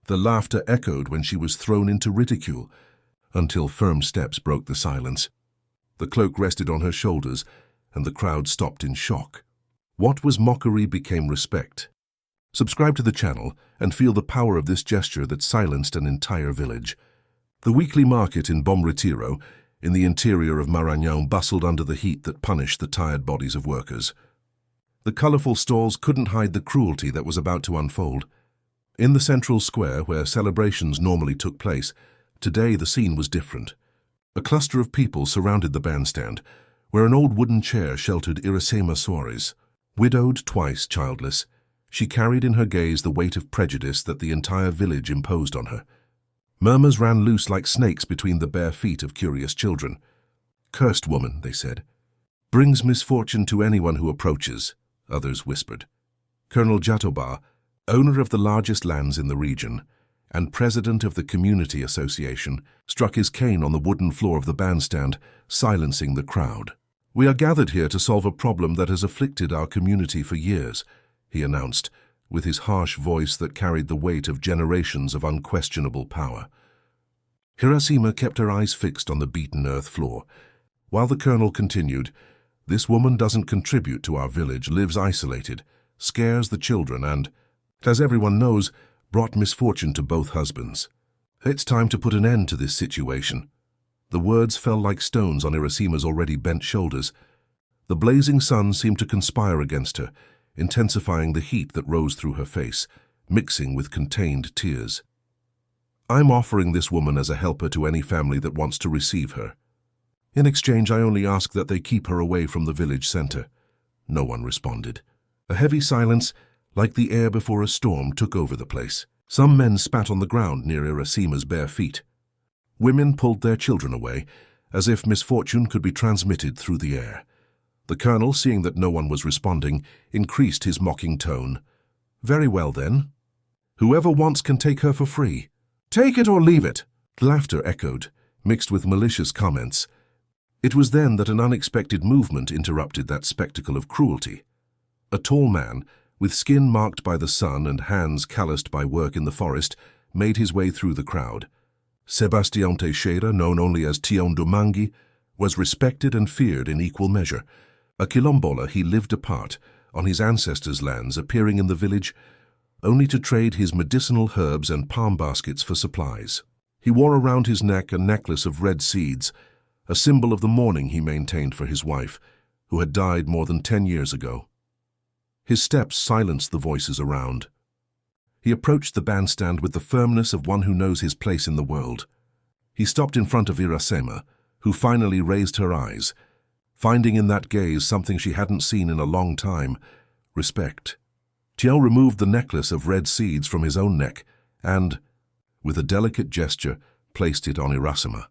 The laughter echoed when she was thrown into ridicule, until firm steps broke the silence. The cloak rested on her shoulders, and the crowd stopped in shock. What was mockery became respect. Subscribe to the channel and feel the power of this gesture that silenced an entire village. The weekly market in Bom Retiro, in the interior of Maranhão, bustled under the heat that punished the tired bodies of workers. The colorful stalls couldn't hide the cruelty that was about to unfold. In the central square, where celebrations normally took place, today the scene was different. A cluster of people surrounded the bandstand, where an old wooden chair sheltered Iracema Soares. Widowed, twice childless, she carried in her gaze the weight of prejudice that the entire village imposed on her. Murmurs ran loose like snakes between the bare feet of curious children. "Cursed woman," they said. "Brings misfortune to anyone who approaches," others whispered. Colonel Jatoba, owner of the largest lands in the region and president of the community association, struck his cane on the wooden floor of the bandstand, silencing the crowd. "We are gathered here to solve a problem that has afflicted our community for years," he announced, with his harsh voice that carried the weight of generations of unquestionable power. Iracema kept her eyes fixed on the beaten earth floor, while the colonel continued, "This woman doesn't contribute to our village, lives isolated, scares the children and, as everyone knows, brought misfortune to both husbands. It's time to put an end to this situation." The words fell like stones on Iracema's already bent shoulders. The blazing sun seemed to conspire against her, intensifying the heat that rose through her face, mixing with contained tears. "I'm offering this woman as a helper to any family that wants to receive her. In exchange, I only ask that they keep her away from the village center." No one responded. A heavy silence, like the air before a storm, took over the place. Some men spat on the ground near Iracema's bare feet. Women pulled their children away, as if misfortune could be transmitted through the air. The colonel, seeing that no one was responding, increased his mocking tone. "Very well, then. Whoever wants can take her for free. Take it or leave it." Laughter echoed, mixed with malicious comments. It was then that an unexpected movement interrupted that spectacle of cruelty. A tall man, with skin marked by the sun and hands calloused by work in the forest, made his way through the crowd. Sebastião Teixeira, known only as Tião do Mangue, was respected and feared in equal measure. A quilombola, he lived apart, on his ancestors' lands, appearing in the village only to trade his medicinal herbs and palm baskets for supplies. He wore around his neck a necklace of red seeds, a symbol of the mourning he maintained for his wife, who had died more than 10 years ago. His steps silenced the voices around. He approached the bandstand with the firmness of one who knows his place in the world. He stopped in front of Iracema, who finally raised her eyes, finding in that gaze something she hadn't seen in a long time: respect. Tião removed the necklace of red seeds from his own neck and, with a delicate gesture, placed it on Iracema.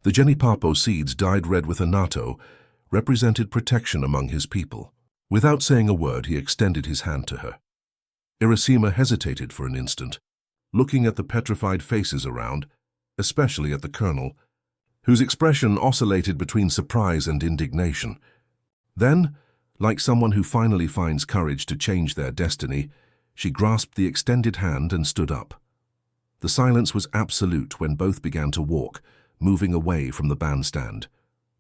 The Genipapo seeds, dyed red with anato, represented protection among his people. Without saying a word, he extended his hand to her. Iracema hesitated for an instant, looking at the petrified faces around, especially at the colonel, whose expression oscillated between surprise and indignation. Then, like someone who finally finds courage to change their destiny, she grasped the extended hand and stood up. The silence was absolute when both began to walk, moving away from the bandstand.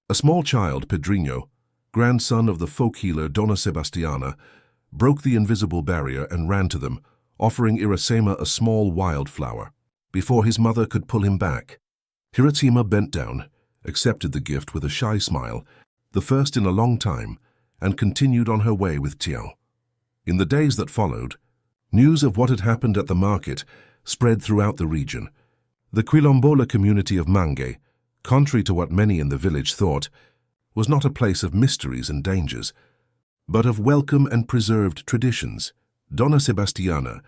A small child, Pedrinho, grandson of the folk healer Dona Sebastiana, broke the invisible barrier and ran to them, offering Iracema a small wildflower. Before his mother could pull him back, Iracema bent down, accepted the gift with a shy smile, the first in a long time, and continued on her way with Tião. In the days that followed, news of what had happened at the market spread throughout the region. The Quilombola community of Mangue, contrary to what many in the village thought, was not a place of mysteries and dangers, but of welcome and preserved traditions. Dona Sebastiana,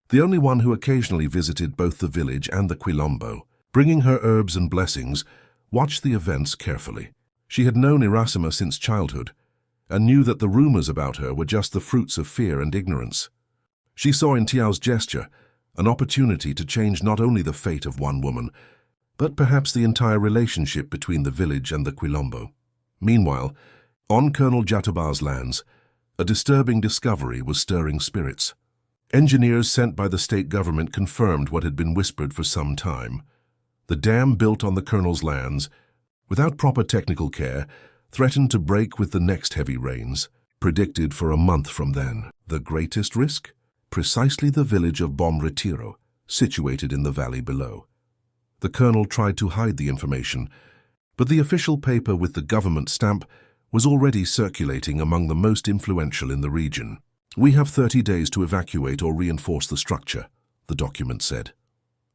the only one who occasionally visited both the village and the Quilombo, bringing her herbs and blessings, watched the events carefully. She had known Iracema since childhood, and knew that the rumors about her were just the fruits of fear and ignorance. She saw in Tião's gesture an opportunity to change not only the fate of one woman, but perhaps the entire relationship between the village and the Quilombo. Meanwhile, on Colonel Jatoba's lands, a disturbing discovery was stirring spirits. Engineers sent by the state government confirmed what had been whispered for some time. The dam built on the colonel's lands, without proper technical care, threatened to break with the next heavy rains, predicted for a month from then. The greatest risk? Precisely the village of Bom Retiro, situated in the valley below. The colonel tried to hide the information, but the official paper with the government stamp was already circulating among the most influential in the region. "We have 30 days to evacuate or reinforce the structure," the document said.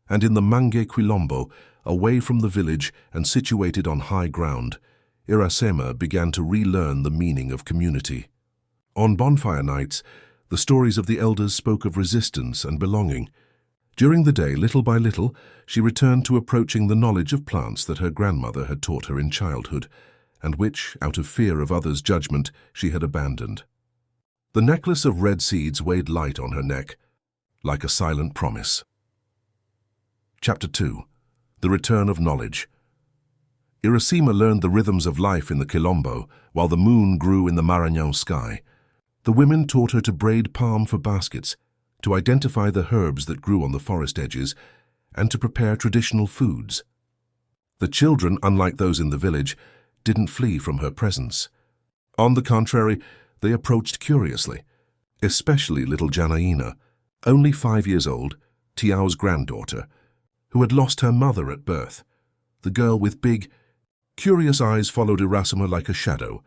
And in the Mangue Quilombo, away from the village and situated on high ground, Iracema began to relearn the meaning of community. On bonfire nights, the stories of the elders spoke of resistance and belonging. During the day, little by little, she returned to approaching the knowledge of plants that her grandmother had taught her in childhood, and which, out of fear of others' judgment, she had abandoned. The necklace of red seeds weighed light on her neck, like a silent promise. Chapter 2. The Return of Knowledge. Iracema learned the rhythms of life in the Quilombo, while the moon grew in the Maranhão sky. The women taught her to braid palm for baskets, to identify the herbs that grew on the forest edges, and to prepare traditional foods. The children, unlike those in the village, didn't flee from her presence. On the contrary, they approached curiously, especially little Janaína, only 5 years old, Tiao's granddaughter, who had lost her mother at birth. The girl with big, curious eyes followed Iracema like a shadow,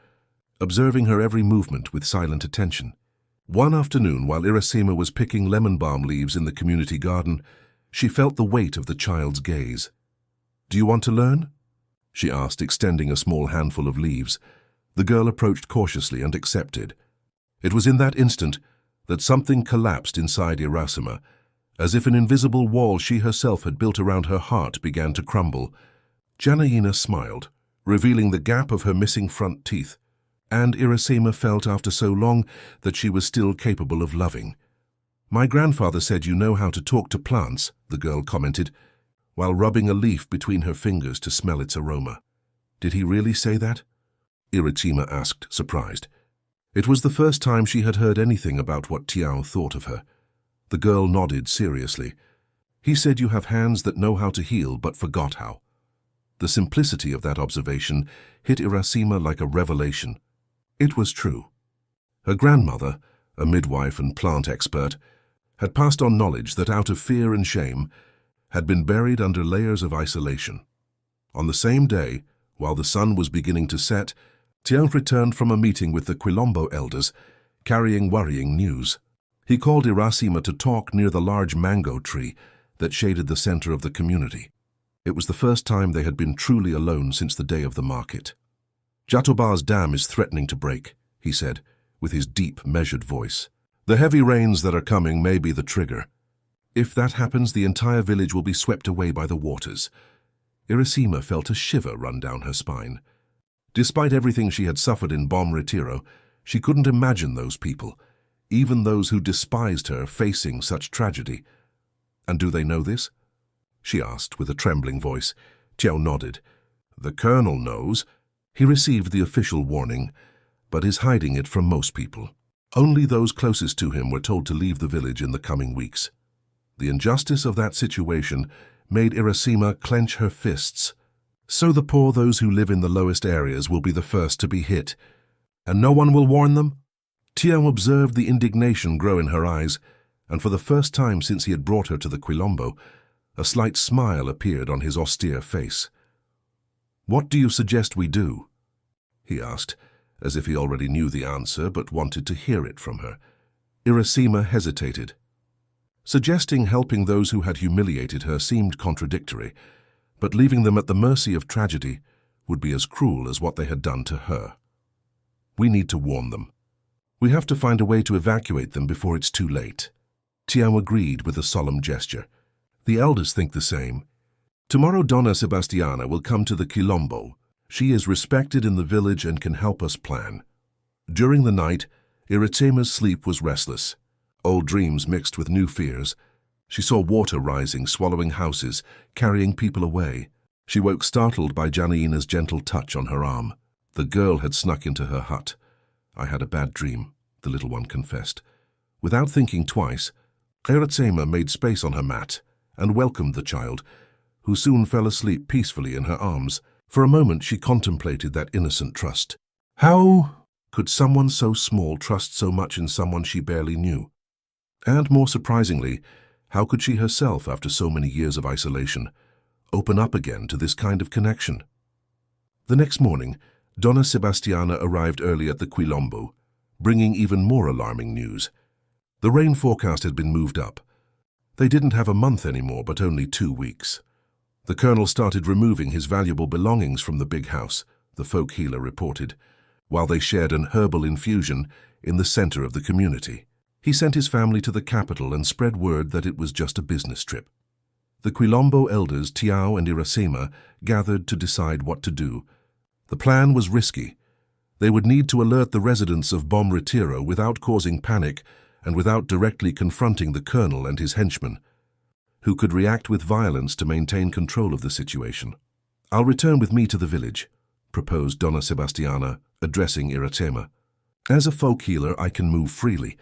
observing her every movement with silent attention. One afternoon, while Iracema was picking lemon balm leaves in the community garden, she felt the weight of the child's gaze. "Do you want to learn?" she asked, extending a small handful of leaves. The girl approached cautiously and accepted. It was in that instant that something collapsed inside Iracema, as if an invisible wall she herself had built around her heart began to crumble. Janaína smiled, revealing the gap of her missing front teeth, and Iracema felt after so long that she was still capable of loving. "My grandfather said you know how to talk to plants," the girl commented, while rubbing a leaf between her fingers to smell its aroma. "Did he really say that?" Iracema asked, surprised. It was the first time she had heard anything about what Tiao thought of her. The girl nodded seriously. "He said you have hands that know how to heal but forgot how." The simplicity of that observation hit Iracema like a revelation. It was true. Her grandmother, a midwife and plant expert, had passed on knowledge that, out of fear and shame, had been buried under layers of isolation. On the same day, while the sun was beginning to set, Tiao returned from a meeting with the Quilombo elders, carrying worrying news. He called Iracema to talk near the large mango tree that shaded the center of the community. It was the first time they had been truly alone since the day of the market. "Jatoba's dam is threatening to break," he said, with his deep, measured voice. "The heavy rains that are coming may be the trigger. If that happens, the entire village will be swept away by the waters." Iracema felt a shiver run down her spine. Despite everything she had suffered in Bom Retiro, she couldn't imagine those people, even those who despised her, facing such tragedy. "And do they know this?" she asked with a trembling voice. Tiao nodded. "The colonel knows. He received the official warning, but is hiding it from most people. Only those closest to him were told to leave the village in the coming weeks." The injustice of that situation made Iracema clench her fists. "So the poor, those who live in the lowest areas, will be the first to be hit, and no one will warn them?" Tiao observed the indignation grow in her eyes, and for the first time since he had brought her to the Quilombo, a slight smile appeared on his austere face. "What do you suggest we do?" he asked, as if he already knew the answer but wanted to hear it from her. Iracema hesitated. Suggesting helping those who had humiliated her seemed contradictory, but leaving them at the mercy of tragedy would be as cruel as what they had done to her. "We need to warn them. We have to find a way to evacuate them before it's too late." Tiao agreed with a solemn gesture. "The elders think the same. Tomorrow Donna Sebastiana will come to the Quilombo. She is respected in the village and can help us plan." During the night, Iracema's sleep was restless. Old dreams mixed with new fears. She saw water rising, swallowing houses, carrying people away. She woke startled by Janaína's gentle touch on her arm. The girl had snuck into her hut. "I had a bad dream," the little one confessed. Without thinking twice, Erythema made space on her mat and welcomed the child, who soon fell asleep peacefully in her arms. For a moment she contemplated that innocent trust. How could someone so small trust so much in someone she barely knew? And more surprisingly, how could she herself, after so many years of isolation, open up again to this kind of connection? The next morning, Donna Sebastiana arrived early at the Quilombo, bringing even more alarming news. The rain forecast had been moved up. They didn't have a month anymore, but only 2 weeks. The colonel started removing his valuable belongings from the big house, the folk healer reported, while they shared an herbal infusion in the center of the community. He sent his family to the capital and spread word that it was just a business trip. The Quilombo elders, Tiao and Iracema, gathered to decide what to do. The plan was risky. They would need to alert the residents of Bom Retiro without causing panic and without directly confronting the colonel and his henchmen, who could react with violence to maintain control of the situation. "I'll return with me to the village," proposed Donna Sebastiana, addressing Iracema. "As a folk healer, I can move freely.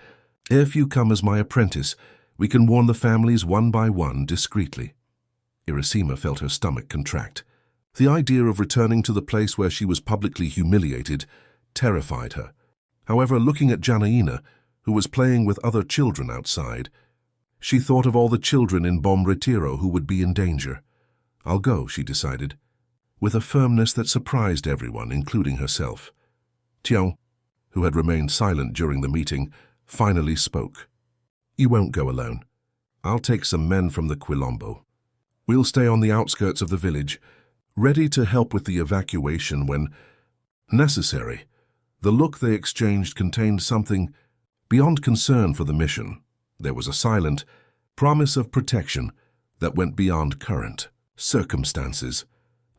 If you come as my apprentice, we can warn the families one by one discreetly." Iracema felt her stomach contract. The idea of returning to the place where she was publicly humiliated terrified her. However, looking at Janaina, who was playing with other children outside, she thought of all the children in Bom Retiro who would be in danger. "I'll go," she decided, with a firmness that surprised everyone, including herself. Tiao, who had remained silent during the meeting, finally spoke. "You won't go alone. I'll take some men from the Quilombo. We'll stay on the outskirts of the village, ready to help with the evacuation when necessary." The look they exchanged contained something beyond concern for the mission. There was a silent promise of protection that went beyond current circumstances.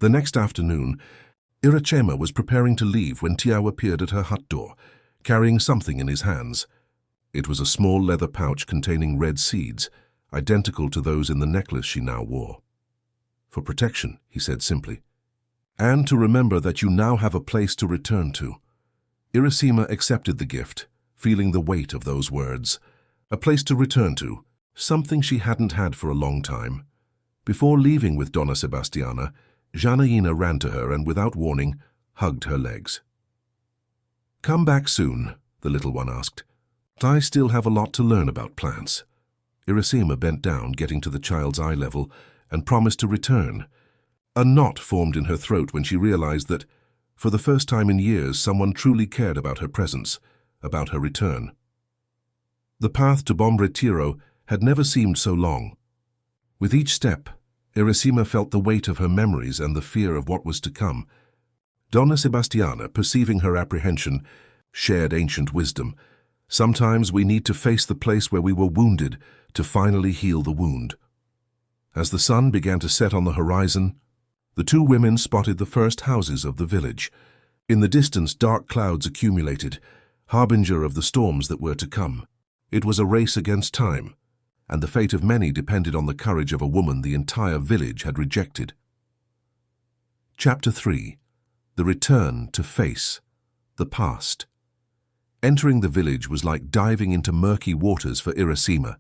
The next afternoon, Iracema was preparing to leave when Tiao appeared at her hut door, carrying something in his hands. It was a small leather pouch containing red seeds, identical to those in the necklace she now wore. "For protection," he said simply, "and to remember that you now have a place to return to." Iracema accepted the gift, feeling the weight of those words. A place to return to, something she hadn't had for a long time. Before leaving with Donna Sebastiana, Janaina ran to her and, without warning, hugged her legs. "Come back soon," the little one asked. "I still have a lot to learn about plants." Iracema bent down, getting to the child's eye level, and promised to return. A knot formed in her throat when she realized that, for the first time in years, someone truly cared about her presence, about her return. The path to Bom Retiro had never seemed so long. With each step, Iracema felt the weight of her memories and the fear of what was to come. Donna Sebastiana, perceiving her apprehension, shared ancient wisdom. Sometimes we need to face the place where we were wounded to finally heal the wound. As the sun began to set on the horizon, the two women spotted the first houses of the village. In the distance, dark clouds accumulated, harbinger of the storms that were to come. It was a race against time, and the fate of many depended on the courage of a woman the entire village had rejected. Chapter 3. The Return to Face the Past. Entering the village was like diving into murky waters for Iracema.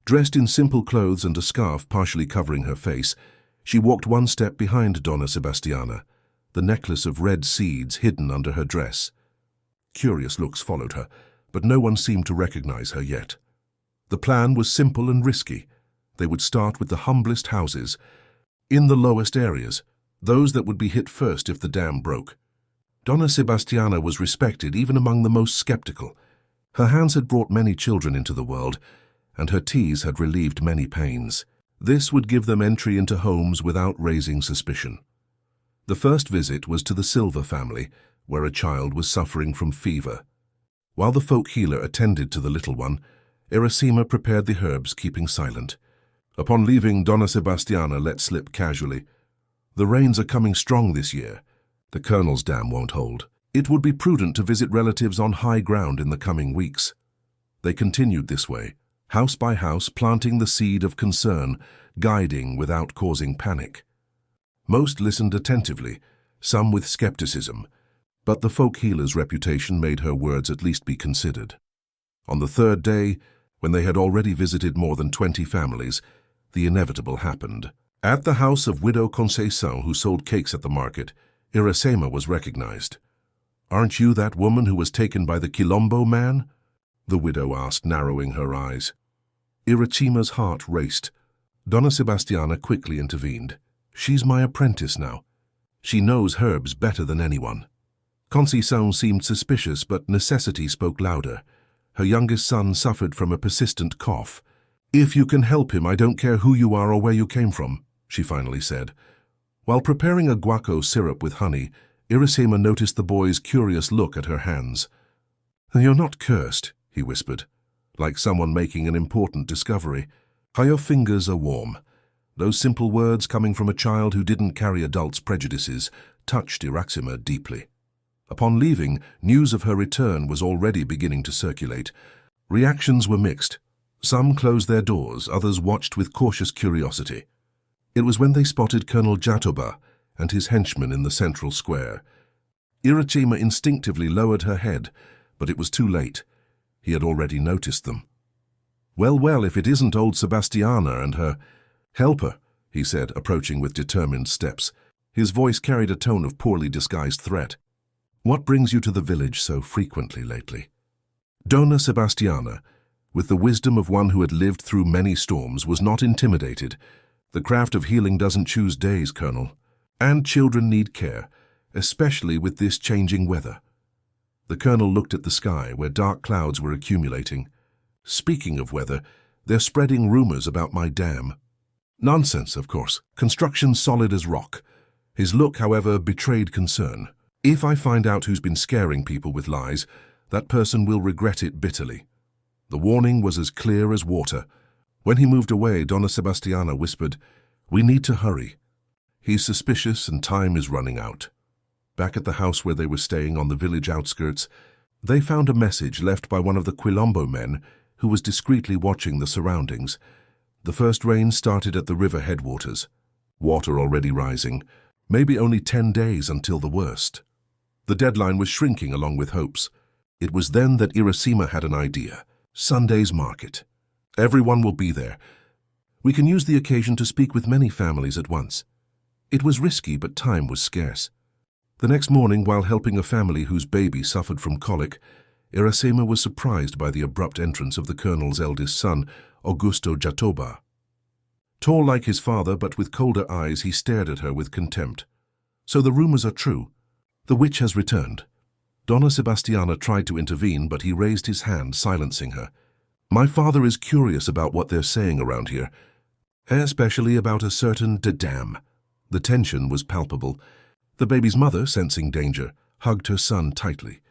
Dressed in simple clothes and a scarf partially covering her face, she walked one step behind Donna Sebastiana, the necklace of red seeds hidden under her dress. Curious looks followed her, but no one seemed to recognize her yet. The plan was simple and risky. They would start with the humblest houses, in the lowest areas, those that would be hit first if the dam broke. Donna Sebastiana was respected even among the most skeptical. Her hands had brought many children into the world, and her teas had relieved many pains. This would give them entry into homes without raising suspicion. The first visit was to the Silva family, where a child was suffering from fever. While the folk healer attended to the little one, Iracema prepared the herbs, keeping silent. Upon leaving, Donna Sebastiana let slip casually, "The rains are coming strong this year. The colonel's dam won't hold. It would be prudent to visit relatives on high ground in the coming weeks." They continued this way, house by house, planting the seed of concern, guiding without causing panic. Most listened attentively, some with skepticism, but the folk healer's reputation made her words at least be considered. On the third day, When they had already visited more than 20 families, the inevitable happened. At the house of Widow Conceição, who sold cakes at the market, Iracema was recognized. "Aren't you that woman who was taken by the Quilombo man?" the widow asked, narrowing her eyes. Iracema's heart raced. Donna Sebastiana quickly intervened. "She's my apprentice now. She knows herbs better than anyone." Conceição seemed suspicious, but necessity spoke louder. Her youngest son suffered from a persistent cough. "If you can help him, I don't care who you are or where you came from," she finally said. While preparing a guaco syrup with honey, Iracema noticed the boy's curious look at her hands. "You're not cursed," he whispered, like someone making an important discovery. "Your fingers are warm." Those simple words, coming from a child who didn't carry adults' prejudices, touched Iracema deeply. Upon leaving, news of her return was already beginning to circulate. Reactions were mixed. Some closed their doors, others watched with cautious curiosity. It was when they spotted Colonel Jatoba and his henchmen in the central square. Iracema instinctively lowered her head, but it was too late. He had already noticed them. Well, if it isn't old Sebastiana and her helper," he said, approaching with determined steps. His voice carried a tone of poorly disguised threat. "What brings you to the village so frequently lately?" Donna Sebastiana, with the wisdom of one who had lived through many storms, was not intimidated. "The craft of healing doesn't choose days, Colonel. And children need care, especially with this changing weather." The colonel looked at the sky, where dark clouds were accumulating. "Speaking of weather, they're spreading rumors about my dam." "Nonsense, of course. Construction solid as rock." His look, however, betrayed concern. "If I find out who's been scaring people with lies, that person will regret it bitterly." The warning was as clear as water. When he moved away, Donna Sebastiana whispered, "We need to hurry. He's suspicious and time is running out." Back at the house where they were staying on the village outskirts, they found a message left by one of the Quilombo men who was discreetly watching the surroundings. The first rain started at the river headwaters. Water already rising. Maybe only 10 days until the worst. The deadline was shrinking along with hopes. It was then that Iracema had an idea. Sunday's market. Everyone will be there. We can use the occasion to speak with many families at once. It was risky, but time was scarce. The next morning, while helping a family whose baby suffered from colic, Iracema was surprised by the abrupt entrance of the colonel's eldest son, Augusto Jatoba. Tall like his father, but with colder eyes, he stared at her with contempt. "So the rumors are true. The witch has returned." Donna Sebastiana tried to intervene, but he raised his hand, silencing her. "My father is curious about what they're saying around here, especially about a certain dam." The tension was palpable. The baby's mother, sensing danger, hugged her son tightly.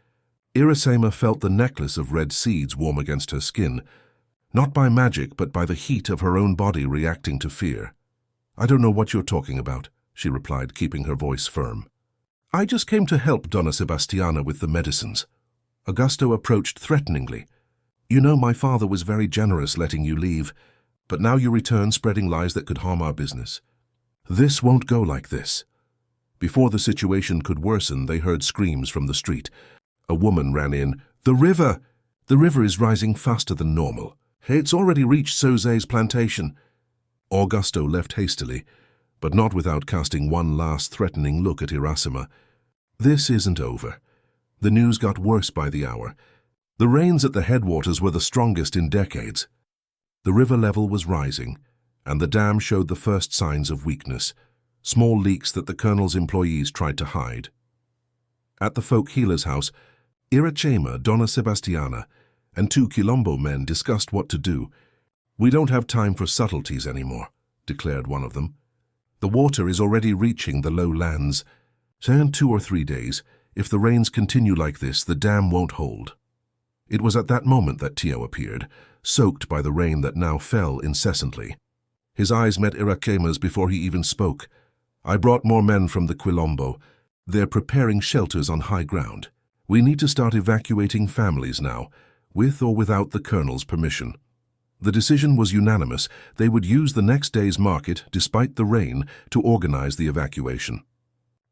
Iracema felt the necklace of red seeds warm against her skin, not by magic, but by the heat of her own body reacting to fear. "I don't know what you're talking about," she replied, keeping her voice firm. "I just came to help Donna Sebastiana with the medicines." Augusto approached threateningly. "You know my father was very generous letting you leave, but now you return spreading lies that could harm our business. This won't go like this." Before the situation could worsen, they heard screams from the street. A woman ran in. "The river! The river is rising faster than normal. It's already reached Soze's plantation." Augusto left hastily, but not without casting one last threatening look at Iracema. This isn't over. The news got worse by the hour. The rains at the headwaters were the strongest in decades. The river level was rising, and the dam showed the first signs of weakness, small leaks that the colonel's employees tried to hide. At the folk healer's house, Iracema, Donna Sebastiana, and 2 Quilombo men discussed what to do. "We don't have time for subtleties anymore," declared one of them. "The water is already reaching the low lands. So in 2 or 3 days, if the rains continue like this, the dam won't hold." It was at that moment that Tio appeared, soaked by the rain that now fell incessantly. His eyes met Iracema's before he even spoke. "I brought more men from the Quilombo. They're preparing shelters on high ground. We need to start evacuating families now, with or without the colonel's permission." The decision was unanimous. They would use the next day's market, despite the rain, to organize the evacuation.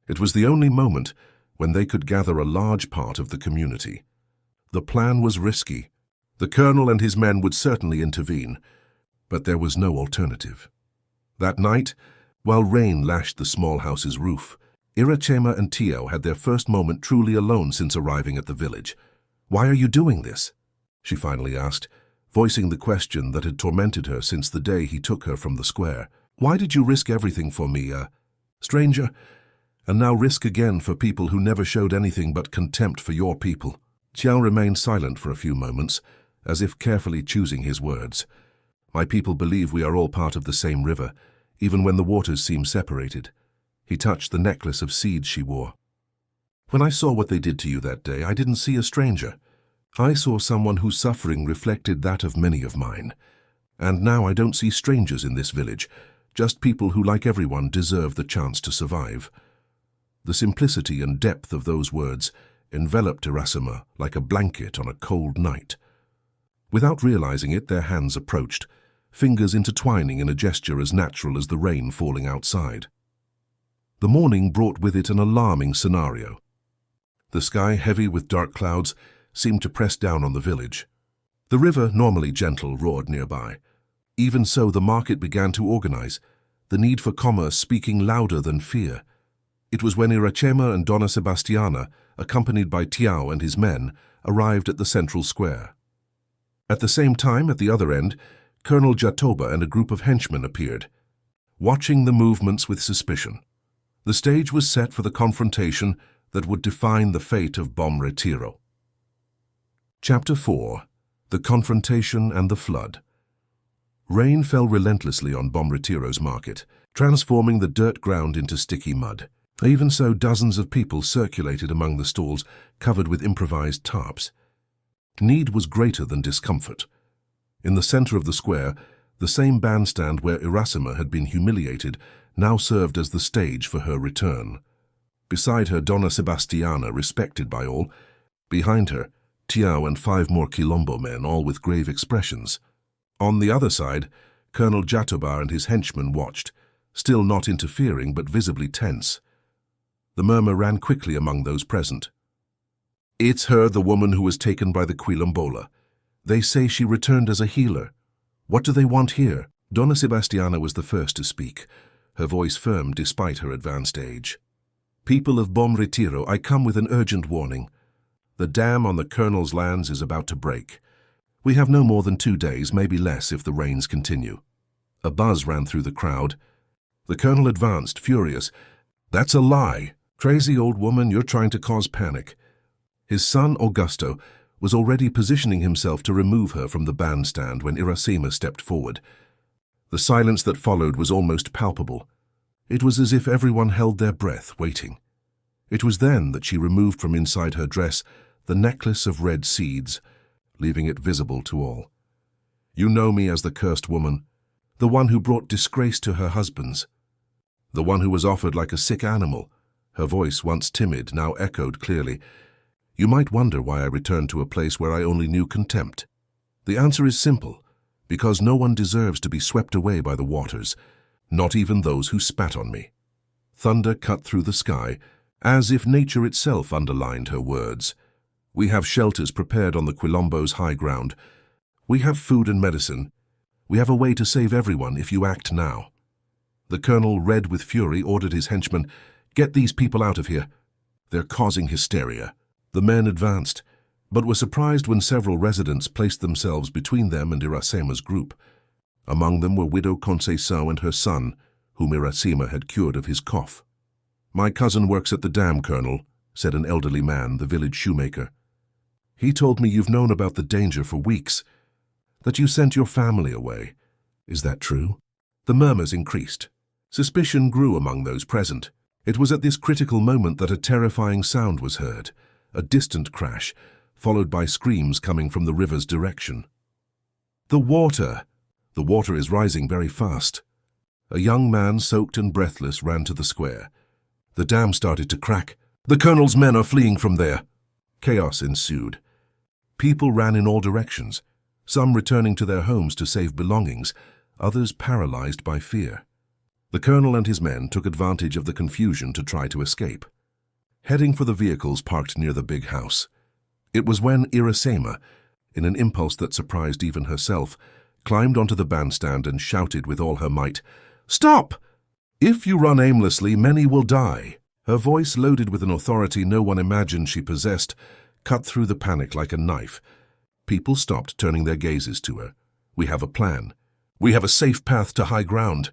It was the only moment when they could gather a large part of the community. The plan was risky. The colonel and his men would certainly intervene, but there was no alternative. That night, while rain lashed the small house's roof, Irachema and Tio had their first moment truly alone since arriving at the village. "Why are you doing this?" she finally asked, voicing the question that had tormented her since the day he took her from the square. "Why did you risk everything for me, stranger, and now risk again for people who never showed anything but contempt for your people?" Tiao remained silent for a few moments, as if carefully choosing his words. "My people believe we are all part of the same river, even when the waters seem separated." He touched the necklace of seeds she wore. "When I saw what they did to you that day, I didn't see a stranger. I saw someone whose suffering reflected that of many of mine. And now I don't see strangers in this village, just people who, like everyone, deserve the chance to survive." The simplicity and depth of those words enveloped Irasima like a blanket on a cold night. Without realizing it, their hands approached, fingers intertwining in a gesture as natural as the rain falling outside. The morning brought with it an alarming scenario. The sky, heavy with dark clouds, seemed to press down on the village. The river, normally gentle, roared nearby. Even so, the market began to organize, the need for commerce speaking louder than fear. It was when Irachema and Donna Sebastiana, accompanied by Tiao and his men, arrived at the central square. At the same time, at the other end, Colonel Jatoba and a group of henchmen appeared, watching the movements with suspicion. The stage was set for the confrontation that would define the fate of Bom Retiro. Chapter 4. The Confrontation and the Flood. Rain fell relentlessly on Bom Retiro's market, transforming the dirt ground into sticky mud. Even so, dozens of people circulated among the stalls covered with improvised tarps. Need was greater than discomfort. In the center of the square, the same bandstand where Irasima had been humiliated now served as the stage for her return. Beside her, Donna Sebastiana, respected by all. Behind her, Tiao and 5 more Quilombo men, all with grave expressions. On the other side, Colonel Jatoba and his henchmen watched, still not interfering but visibly tense. The murmur ran quickly among those present. "It's her, the woman who was taken by the Quilombola. They say she returned as a healer. What do they want here?" Donna Sebastiana was the first to speak, her voice firm despite her advanced age. "People of Bom Retiro, I come with an urgent warning. The dam on the colonel's lands is about to break. We have no more than 2 days, maybe less if the rains continue." A buzz ran through the crowd. The colonel advanced, furious. "That's a lie. Crazy old woman, you're trying to cause panic." His son, Augusto, was already positioning himself to remove her from the bandstand when Irasima stepped forward. The silence that followed was almost palpable. It was as if everyone held their breath, waiting. It was then that she removed from inside her dress the necklace of red seeds, leaving it visible to all. "You know me as the cursed woman, the one who brought disgrace to her husbands, the one who was offered like a sick animal." Her voice, once timid, now echoed clearly. "You might wonder why I returned to a place where I only knew contempt. The answer is simple, because no one deserves to be swept away by the waters, not even those who spat on me." Thunder cut through the sky, as if nature itself underlined her words. "We have shelters prepared on the Quilombo's high ground. We have food and medicine. We have a way to save everyone if you act now." The colonel, red with fury, ordered his henchmen, "Get these people out of here. They're causing hysteria." The men advanced, but were surprised when several residents placed themselves between them and Irasema's group. Among them were Widow Conceição and her son, whom Irasema had cured of his cough. "My cousin works at the dam, Colonel," said an elderly man, the village shoemaker. "He told me you've known about the danger for weeks, that you sent your family away. Is that true?" The murmurs increased. Suspicion grew among those present. It was at this critical moment that a terrifying sound was heard, a distant crash, followed by screams coming from the river's direction. "The water! The water is rising very fast." A young man, soaked and breathless, ran to the square. The dam started to crack. "The colonel's men are fleeing from there." Chaos ensued. People ran in all directions, some returning to their homes to save belongings, others paralyzed by fear. The colonel and his men took advantage of the confusion to try to escape, heading for the vehicles parked near the big house. It was when Irasema, in an impulse that surprised even herself, climbed onto the bandstand and shouted with all her might, "Stop! If you run aimlessly, many will die." Her voice, loaded with an authority no one imagined she possessed, cut through the panic like a knife. People stopped, turning their gazes to her. "We have a plan. We have a safe path to high ground.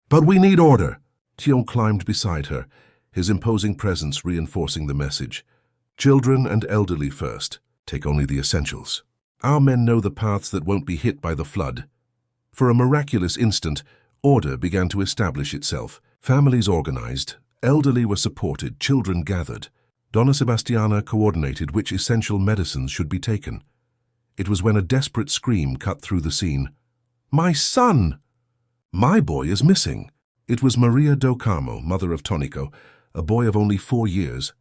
But we need order." Tian climbed beside her, his imposing presence reinforcing the message. "Children and elderly first. Take only the essentials. Our men know the paths that won't be hit by the flood." For a miraculous instant, order began to establish itself. Families organized, elderly were supported, children gathered. Donna Sebastiana coordinated which essential medicines should be taken. It was when a desperate scream cut through the scene. "My son! My boy is missing!" It was Maria do Carmo, mother of Tonico, a boy of only 4 years.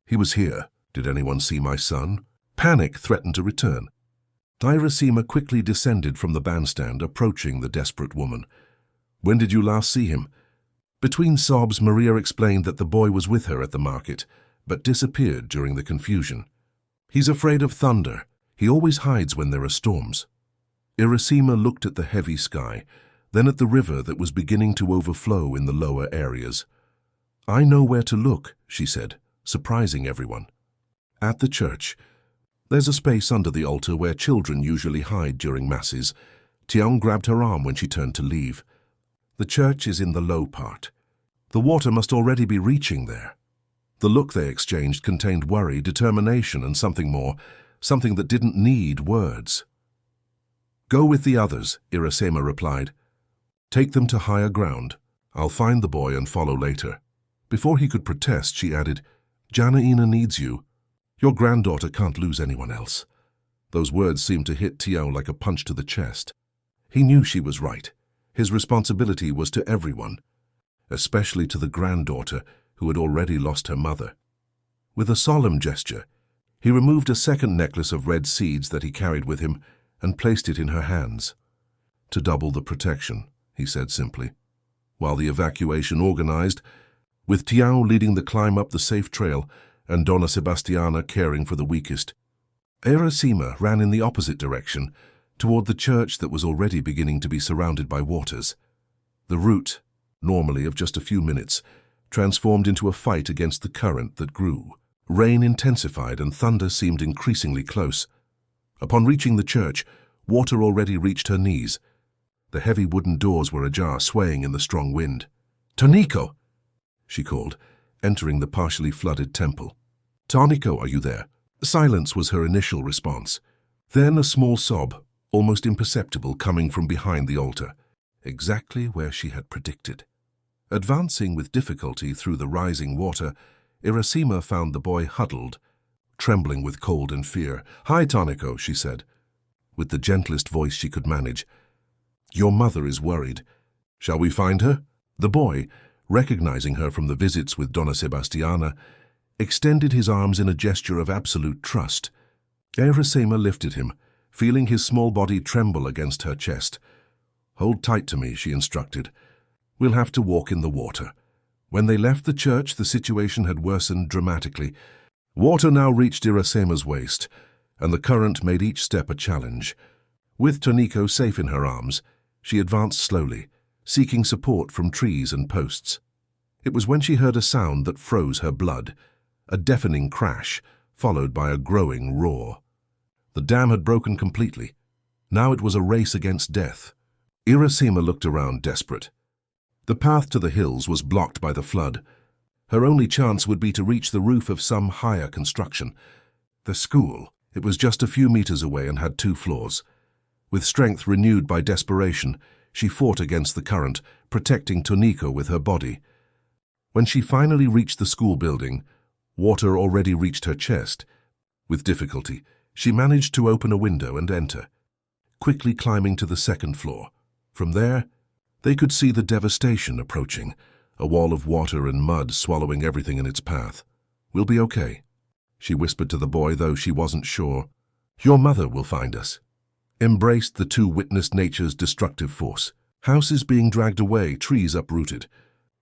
"He was here. Did anyone see my son?" Panic threatened to return. Iracema quickly descended from the bandstand, approaching the desperate woman. "When did you last see him?" Between sobs, Maria explained that the boy was with her at the market, but disappeared during the confusion. "He's afraid of thunder. He always hides when there are storms." Iracema looked at the heavy sky, then at the river that was beginning to overflow in the lower areas. "I know where to look," she said, surprising everyone. "At the church. There's a space under the altar where children usually hide during masses." Tian grabbed her arm when she turned to leave. "The church is in the low part. The water must already be reaching there." The look they exchanged contained worry, determination, and something more, something that didn't need words. "Go with the others," Iracema replied. "Take them to higher ground. I'll find the boy and follow later." Before he could protest, she added, "Janaina needs you. Your granddaughter can't lose anyone else." Those words seemed to hit Tian like a punch to the chest. He knew she was right. His responsibility was to everyone, especially to the granddaughter who had already lost her mother. With a solemn gesture, he removed a second necklace of red seeds that he carried with him and placed it in her hands. "To double the protection," he said simply, while the evacuation organized, with Tian leading the climb up the safe trail and Donna Sebastiana caring for the weakest. Iracema ran in the opposite direction, toward the church that was already beginning to be surrounded by waters. The route, normally of just a few minutes, transformed into a fight against the current that grew. Rain intensified and thunder seemed increasingly close. Upon reaching the church, water already reached her knees. The heavy wooden doors were ajar, swaying in the strong wind. "Tonico!" she called, entering the partially flooded temple. "Tonico, are you there?" Silence was her initial response. Then a small sob, almost imperceptible, coming from behind the altar, exactly where she had predicted. Advancing with difficulty through the rising water, Iracema found the boy huddled, trembling with cold and fear. "Hi, Tonico," she said, with the gentlest voice she could manage. "Your mother is worried. Shall we find her?" The boy, recognizing her from the visits with Donna Sebastiana, extended his arms in a gesture of absolute trust. Iracema lifted him, feeling his small body tremble against her chest. "Hold tight to me," she instructed. "We'll have to walk in the water." When they left the church, the situation had worsened dramatically. Water now reached Iracema's waist, and the current made each step a challenge. With Tonico safe in her arms, she advanced slowly, seeking support from trees and posts. It was when she heard a sound that froze her blood, a deafening crash, followed by a growing roar. The dam had broken completely. Now it was a race against death. Iracema looked around, desperate. The path to the hills was blocked by the flood. Her only chance would be to reach the roof of some higher construction. The school. It was just a few meters away and had 2 floors. With strength renewed by desperation, she fought against the current, protecting Tonico with her body. When she finally reached the school building, water already reached her chest. With difficulty, she managed to open a window and enter, quickly climbing to the 2nd floor. From there, they could see the devastation approaching, a wall of water and mud swallowing everything in its path. "We'll be okay," she whispered to the boy, though she wasn't sure. "Your mother will find us." Embraced, the two witnessed nature's destructive force. Houses being dragged away, trees uprooted.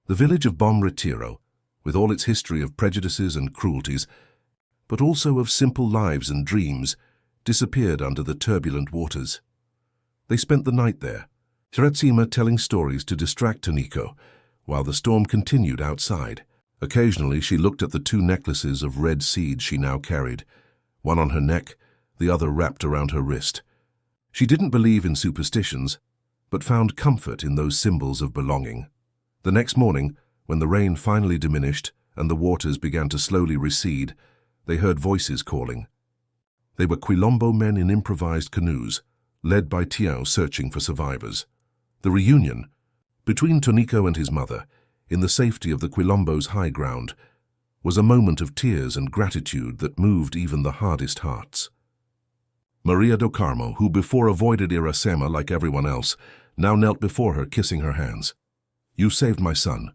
The village of Bom Retiro, with all its history of prejudices and cruelties, but also of simple lives and dreams, disappeared under the turbulent waters. They spent the night there, Hiroshima telling stories to distract Toniko, while the storm continued outside. Occasionally, she looked at the 2 necklaces of red seeds she now carried, one on her neck, the other wrapped around her wrist. She didn't believe in superstitions, but found comfort in those symbols of belonging. The next morning, when the rain finally diminished and the waters began to slowly recede, they heard voices calling. They were Quilombo men in improvised canoes, led by Tiao searching for survivors. The reunion, between Toniko and his mother, in the safety of the Quilombo's high ground, was a moment of tears and gratitude that moved even the hardest hearts. Maria do Carmo, who before avoided Iracema like everyone else, now knelt before her, kissing her hands. "You saved my son.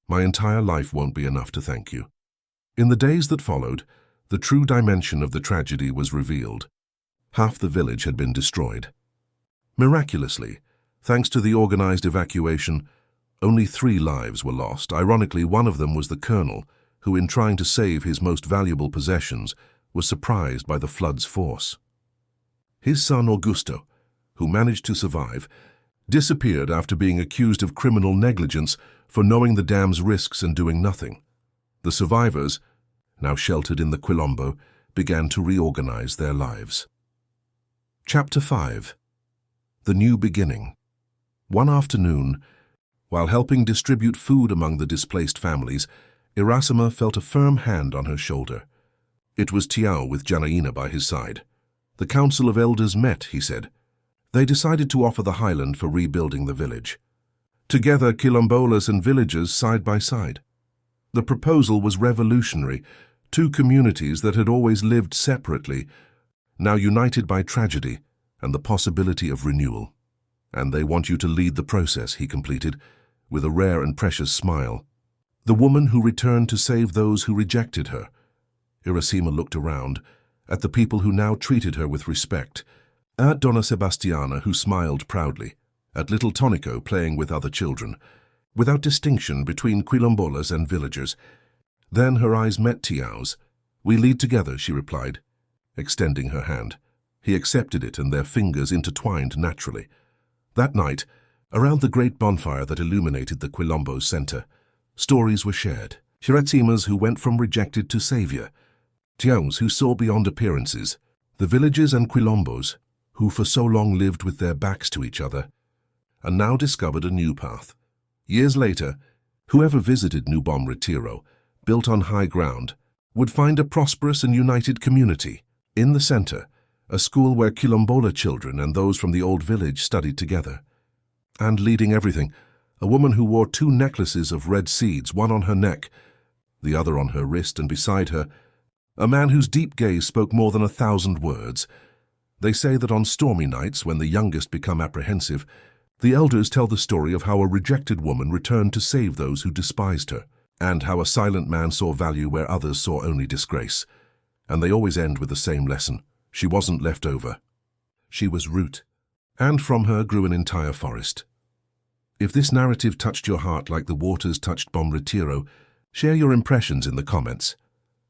My entire life won't be enough to thank you." In the days that followed, the true dimension of the tragedy was revealed. Half the village had been destroyed. Miraculously, thanks to the organized evacuation, only 3 lives were lost. Ironically, one of them was the colonel, who, in trying to save his most valuable possessions, was surprised by the flood's force. His son Augusto, who managed to survive, disappeared after being accused of criminal negligence for knowing the dam's risks and doing nothing. The survivors, now sheltered in the Quilombo, began to reorganize their lives. Chapter 5. The New Beginning. One afternoon, while helping distribute food among the displaced families, Iracema felt a firm hand on her shoulder. It was Tiao with Janaína by his side. "The Council of Elders met," he said. "They decided to offer the highland for rebuilding the village. Together, Quilombolas and villagers side by side. The proposal was revolutionary. 2 communities that had always lived separately, now united by tragedy and the possibility of renewal. And they want you to lead the process," he completed, with a rare and precious smile. "The woman who returned to save those who rejected her." Iracema looked around, at the people who now treated her with respect, at Donna Sebastiana, who smiled proudly, at little Tonico playing with other children, without distinction between Quilombolas and villagers. Then her eyes met Tiao's. "We lead together," she replied, extending her hand. He accepted it, and their fingers intertwined naturally. That night, around the great bonfire that illuminated the Quilombo's center, stories were shared. Hiratima's who went from rejected to savior, Tiao's who saw beyond appearances, the villagers and Quilombos, who for so long lived with their backs to each other, and now discovered a new path. Years later, whoever visited New Bom Retiro, built on high ground, would find a prosperous and united community. In the center, a school where Quilombola children and those from the old village studied together. And leading everything, a woman who wore 2 necklaces of red seeds, one on her neck, the other on her wrist, and beside her, a man whose deep gaze spoke more than 1,000 words. They say that on stormy nights, when the youngest become apprehensive, the elders tell the story of how a rejected woman returned to save those who despised her, and how a silent man saw value where others saw only disgrace. And they always end with the same lesson. She wasn't left over. She was root, and from her grew an entire forest. If this narrative touched your heart like the waters touched Bom Retiro, share your impressions in the comments.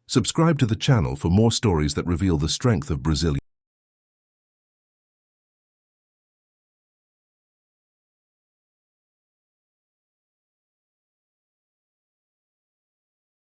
Subscribe to the channel for more stories that reveal the strength of Brazilian